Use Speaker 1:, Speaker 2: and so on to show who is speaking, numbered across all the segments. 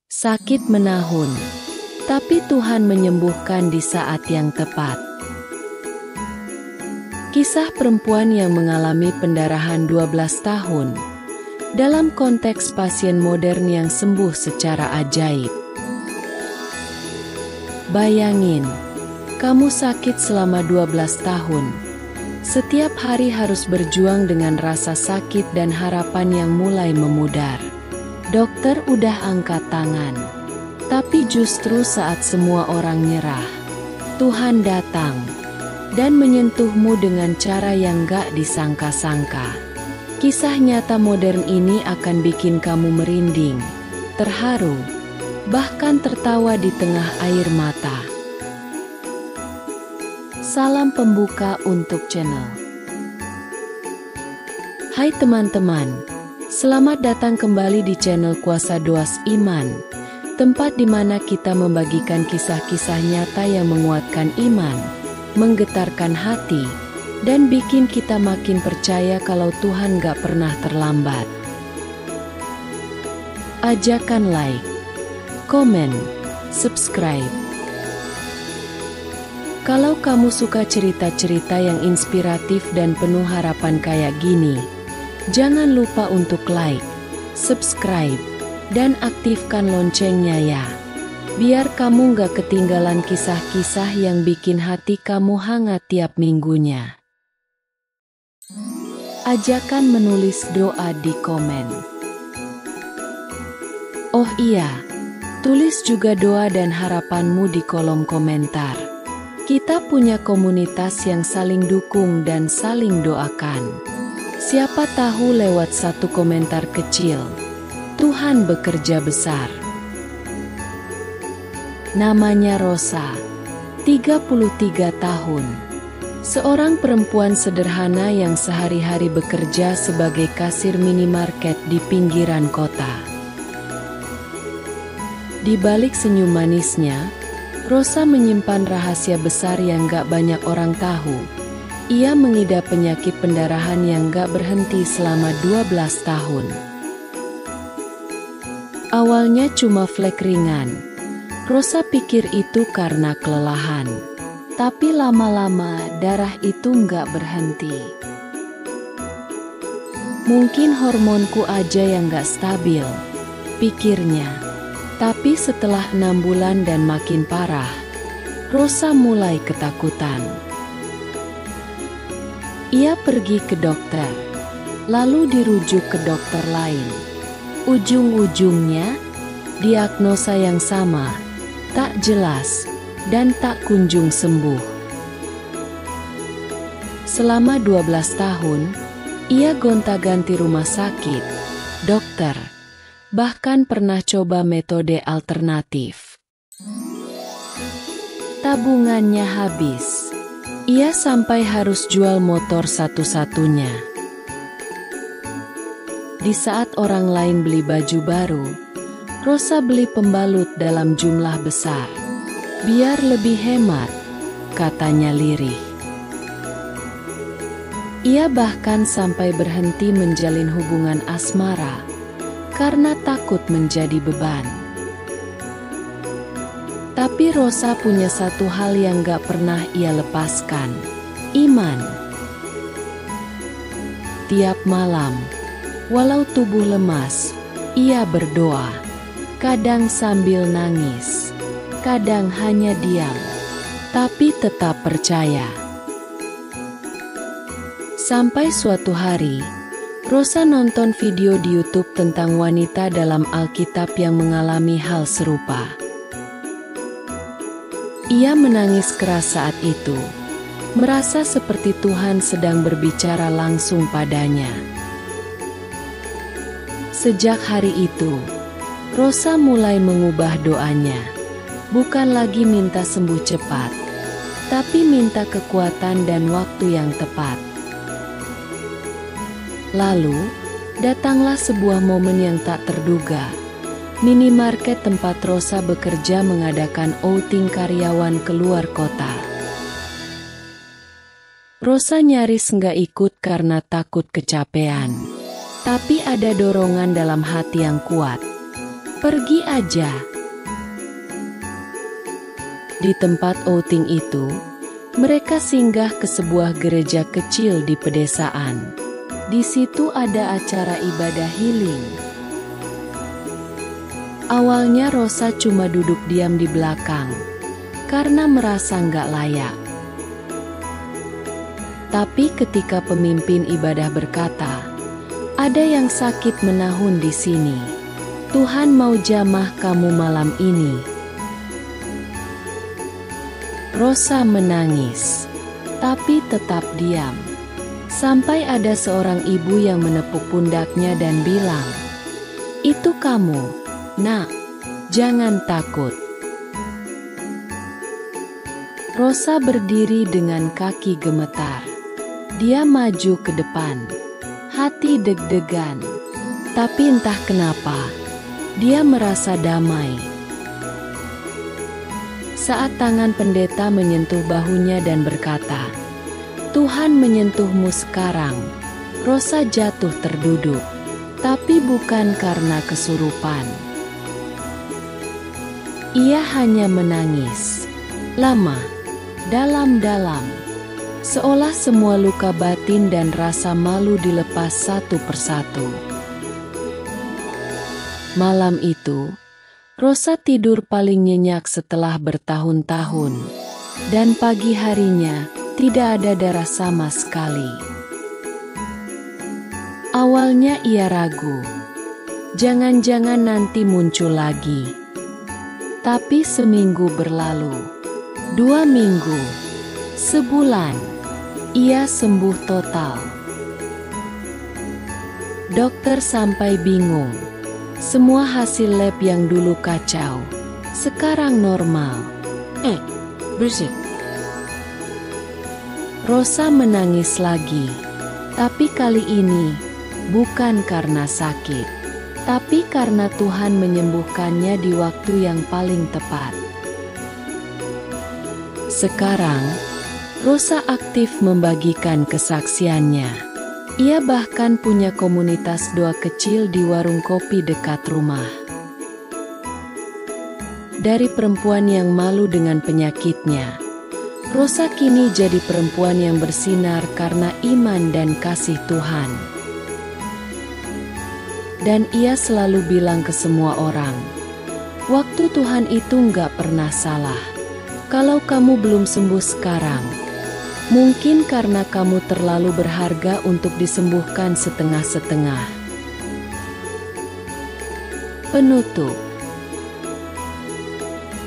Speaker 1: Sakit menahun, tapi Tuhan menyembuhkan di saat yang tepat. Kisah perempuan yang mengalami pendarahan 12 tahun, dalam konteks pasien modern yang sembuh secara ajaib. Bayangin, kamu sakit selama 12 tahun. Setiap hari harus berjuang dengan rasa sakit dan harapan yang mulai memudar. Dokter udah angkat tangan, tapi justru saat semua orang nyerah, Tuhan datang dan menyentuhmu dengan cara yang gak disangka-sangka. Kisah nyata modern ini akan bikin kamu merinding, terharu, bahkan tertawa di tengah air mata. Salam pembuka untuk channel. Hai teman-teman, selamat datang kembali di channel Kuasa Doa Iman, tempat di mana kita membagikan kisah-kisah nyata yang menguatkan iman, menggetarkan hati, dan bikin kita makin percaya kalau Tuhan gak pernah terlambat. Ajakan like, komen, subscribe. Kalau kamu suka cerita-cerita yang inspiratif dan penuh harapan kayak gini, jangan lupa untuk like, subscribe, dan aktifkan loncengnya ya. Biar kamu gak ketinggalan kisah-kisah yang bikin hati kamu hangat tiap minggunya. Ajakan menulis doa di komen. Oh iya, tulis juga doa dan harapanmu di kolom komentar. Kita punya komunitas yang saling dukung dan saling doakan. Siapa tahu lewat satu komentar kecil, Tuhan bekerja besar. Namanya Rosa, 33 tahun. Seorang perempuan sederhana yang sehari-hari bekerja sebagai kasir minimarket di pinggiran kota. Di balik senyum manisnya, Rosa menyimpan rahasia besar yang gak banyak orang tahu. Ia mengidap penyakit pendarahan yang gak berhenti selama 12 tahun. Awalnya cuma flek ringan. Rosa pikir itu karena kelelahan. Tapi lama-lama darah itu nggak berhenti. Mungkin hormonku aja yang nggak stabil, pikirnya. Tapi setelah 6 bulan dan makin parah, Rosa mulai ketakutan. Ia pergi ke dokter, lalu dirujuk ke dokter lain. Ujung-ujungnya, diagnosa yang sama, tak jelas, dan tak kunjung sembuh. Selama 12 tahun, ia gonta-ganti rumah sakit, dokter, bahkan pernah coba metode alternatif. Tabungannya habis. Ia sampai harus jual motor satu-satunya. Di saat orang lain beli baju baru, Rosa beli pembalut dalam jumlah besar. Biar lebih hemat, katanya lirih. Ia bahkan sampai berhenti menjalin hubungan asmara karena takut menjadi beban. Tapi Rosa punya satu hal yang gak pernah ia lepaskan, iman. Tiap malam, walau tubuh lemas, ia berdoa, kadang sambil nangis. Kadang hanya diam, tapi tetap percaya. Sampai suatu hari, Rosa nonton video di YouTube tentang wanita dalam Alkitab yang mengalami hal serupa. Ia menangis keras saat itu, merasa seperti Tuhan sedang berbicara langsung padanya. Sejak hari itu, Rosa mulai mengubah doanya. Bukan lagi minta sembuh cepat, tapi minta kekuatan dan waktu yang tepat. Lalu, datanglah sebuah momen yang tak terduga. Minimarket tempat Rosa bekerja mengadakan outing karyawan keluar kota. Rosa nyaris nggak ikut karena takut kecapean. Tapi ada dorongan dalam hati yang kuat. Pergi aja. Di tempat outing itu, mereka singgah ke sebuah gereja kecil di pedesaan. Di situ ada acara ibadah healing. Awalnya Rosa cuma duduk diam di belakang, karena merasa nggak layak. Tapi ketika pemimpin ibadah berkata, ada yang sakit menahun di sini. Tuhan mau jamah kamu malam ini. Rosa menangis, tapi tetap diam. Sampai ada seorang ibu yang menepuk pundaknya dan bilang, "Itu kamu, Nak, jangan takut." Rosa berdiri dengan kaki gemetar. Dia maju ke depan, hati deg-degan. Tapi entah kenapa, dia merasa damai. Saat tangan pendeta menyentuh bahunya dan berkata, "Tuhan menyentuhmu sekarang," Rosa jatuh terduduk, tapi bukan karena kesurupan. Ia hanya menangis, lama, dalam-dalam, seolah semua luka batin dan rasa malu dilepas satu persatu. Malam itu, Rosa tidur paling nyenyak setelah bertahun-tahun, dan pagi harinya tidak ada darah sama sekali. Awalnya ia ragu, jangan-jangan nanti muncul lagi. Tapi seminggu berlalu, 2 minggu, sebulan, ia sembuh total. Dokter sampai bingung. Semua hasil lab yang dulu kacau, sekarang normal. Bersih. Rosa menangis lagi, tapi kali ini bukan karena sakit, tapi karena Tuhan menyembuhkannya di waktu yang paling tepat. Sekarang, Rosa aktif membagikan kesaksiannya. Ia bahkan punya komunitas doa kecil di warung kopi dekat rumah. Dari perempuan yang malu dengan penyakitnya, Rosa kini jadi perempuan yang bersinar karena iman dan kasih Tuhan. Dan ia selalu bilang ke semua orang, waktu Tuhan itu nggak pernah salah. Kalau kamu belum sembuh sekarang, mungkin karena kamu terlalu berharga untuk disembuhkan setengah-setengah. Penutup.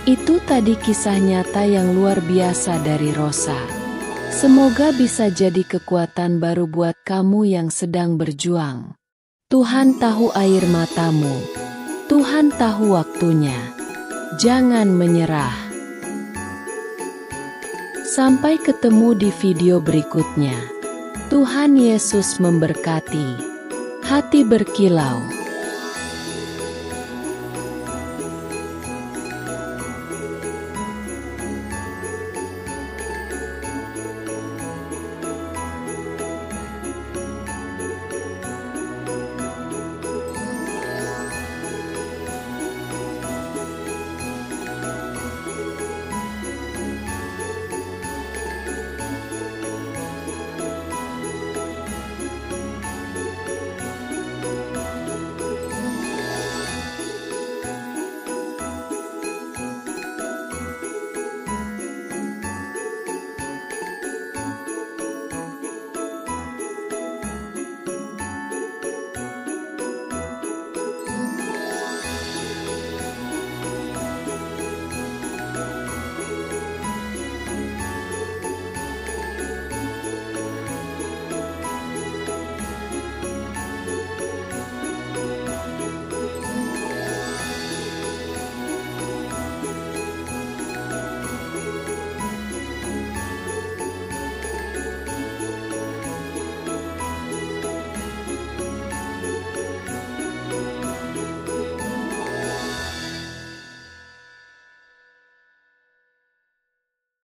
Speaker 1: Itu tadi kisah nyata yang luar biasa dari Rosa. Semoga bisa jadi kekuatan baru buat kamu yang sedang berjuang. Tuhan tahu air matamu. Tuhan tahu waktunya. Jangan menyerah. Sampai ketemu di video berikutnya. Tuhan Yesus memberkati. Hati berkilau.